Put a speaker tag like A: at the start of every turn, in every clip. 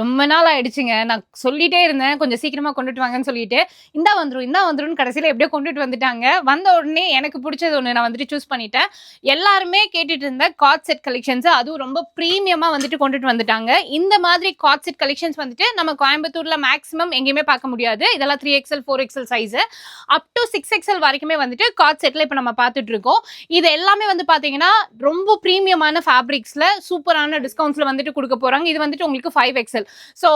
A: ரொம்ப நாள் ஆயிடுச்சுங்க. நான் சொல்லிட்டே இருந்தேன், கொஞ்சம் சீக்கிரமா கொண்டுட்டு வாங்கன்னு சொல்லிட்டு. இந்தா வந்துரும், இந்தா வந்துரும்ன்னு கடைசியில எப்படியோ கொண்டுட்டு வந்துட்டாங்க. வந்த உடனே எனக்கு புடிச்சது ஒண்ணு நான் வந்துட்டு சூஸ் பண்ணிட்டேன். எல்லாருமே கேட்டுட்டு இருந்த கார்ட் செட் கலெக்ஷன்ஸ், அதுவும் ரொம்ப பிரீமியமா வந்துட்டு கொண்டுட்டு வந்துட்டாங்க. இந்த மாதிரி கார்ட் செட் கலெக்ஷன்ஸ் வந்துட்டு நம்ம கோயம்புத்தூர்ல மேக்ஸிமம் எங்கேயுமே பார்க்க முடியாது. இதெல்லாம் 3XL, 4XL size. Up to 6XL வரைக்குமே வந்துட்டு கார்ட் செட்ல இப்ப நம்ம பார்த்துட்டு இருக்கோம். இது எல்லாமே வந்து பாத்தீங்கன்னா ரொம்ப பிரீமியமான ஃபேப்ரிக்ஸ்ல சூப்பரான டிஸ்கவுண்ட்ஸ்ல வந்துட்டு கொடுக்க போறாங்க. இது வந்துட்டு உங்களுக்கு 5XL. ஸோ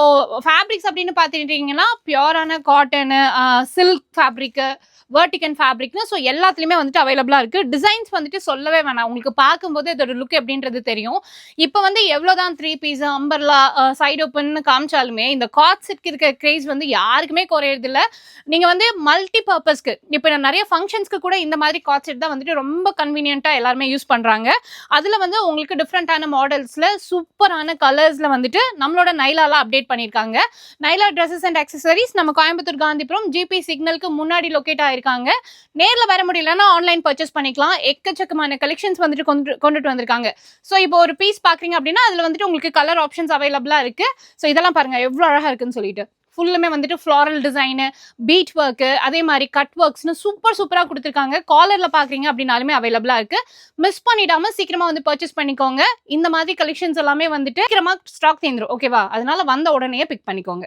A: ஃபேப்ரிக்ஸ் அப்படின்னு பார்த்துட்டீங்கன்னா பியூரான காட்டன், சில்க் ஃபேப்ரிக்கு, வேர்டிகன் ஃபேப்ரிக்னு ஸோ எல்லாத்துலேயுமே வந்துட்டு அவைலபிளாக இருக்குது. டிசைன்ஸ் வந்துட்டு சொல்லவே வேணாம், உங்களுக்கு பார்க்கும்போது இதோட லுக் எப்படின்றது தெரியும். இப்போ வந்து எவ்வளோதான் 3 பீஸ், அம்பர்லா, சைடு ஓப்பன் காமிச்சாலுமே இந்த கார்ட் செட்க்கு இருக்க கிரேஸ் வந்து யாருக்குமே குறையறதில்ல. நீங்கள் வந்து மல்டி பர்பஸ்க்கு இப்போ நிறைய ஃபங்க்ஷன்ஸ்க்கு கூட இந்த மாதிரி கார்ட் செட் தான் வந்துட்டு ரொம்ப கன்வீனியன்ட்டாக எல்லாருமே யூஸ் பண்ணுறாங்க. அதில் வந்து உங்களுக்கு டிஃப்ரெண்ட்டான மாடல்ஸில் சூப்பரான கலர்ஸில் வந்துட்டு நம்மளோட நைலால அப்டேட் பண்ணியிருக்காங்க. நைலா ட்ரெஸ்ஸஸ் அண்ட் அக்சசரிஸ் நம்ம கோயம்புத்தூர் காந்திபுரம் ஜிபி சிக்னலுக்கு முன்னாடி லொக்கேட் ஆயிருக்காங்க. நேர்ல வர முடியலன்னா ஆன்லைன் பர்ச்சேஸ் பண்ணிக்கலாம். எக்கச்சக்கமான கலெக்ஷன்ஸ் வந்துட்டு கொண்டுட்டு வந்திருக்காங்க. ஸோ இப்போ ஒரு பீஸ் பாக்குறீங்க அப்படின்னா அதுல வந்துட்டு உங்களுக்கு கலர் ஆப்ஷன்ஸ் அவைலபிளா இருக்கு. ஸோ இதெல்லாம் பாருங்க எவ்வளவு அழகா இருக்குன்னு சொல்லிட்டு. ஃபுல்லுமே வந்துட்டு ஃப்ளாரல் டிசைனு, பீட் ஒர்க்கு, அதே மாதிரி கட் ஒர்க்ஸ்னு சூப்பரா கொடுத்துருக்காங்க. காலர்ல பாக்குறீங்க அப்படின்னாலுமே அவைலபிளா இருக்கு. மிஸ் பண்ணிடாம சீக்கிரமா வந்து பர்ச்சேஸ் பண்ணிக்கோங்க. இந்த மாதிரி கலெக்ஷன்ஸ் எல்லாமே வந்துட்டு சீக்கிரமா ஸ்டாக் தீந்துரும். ஓகேவா? அதனால வந்த உடனே பிக் பண்ணிக்கோங்க.